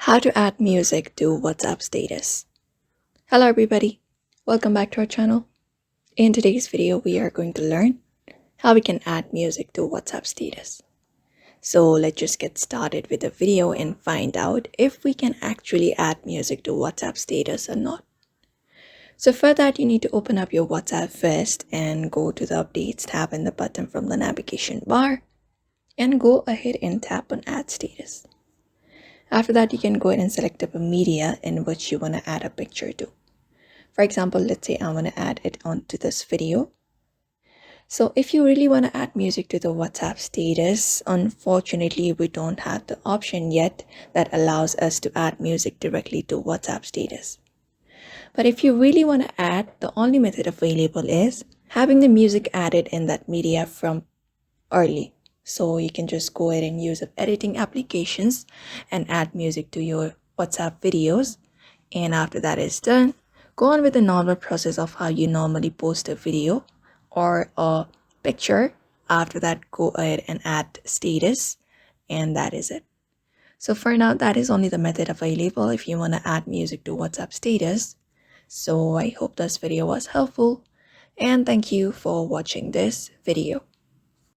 How to add music to WhatsApp status. Hello everybody, welcome back to our channel. In today's video, we are going to learn how we can add music to WhatsApp status. So let's just get started with the video and find out if we can actually add music to WhatsApp status or not. So for that, you need to open up your WhatsApp first and go to the Updates tab in the button from the navigation bar and go ahead and tap on Add Status. After that, you can go ahead and select up a media in which you want to add a picture to. For example, let's say I want to add it onto this video. So if you really want to add music to the WhatsApp status, unfortunately, we don't have the option yet that allows us to add music directly to WhatsApp status. But if you really want to add, the only method available is having the music added in that media from early. So you can just go ahead and use editing applications and add music to your WhatsApp videos. And after that is done, go on with the normal process of how you normally post a video or a picture. After that, go ahead and add status, and that is it. So for now, that is only the method available if you want to add music to WhatsApp status. So I hope this video was helpful, and thank you for watching this video.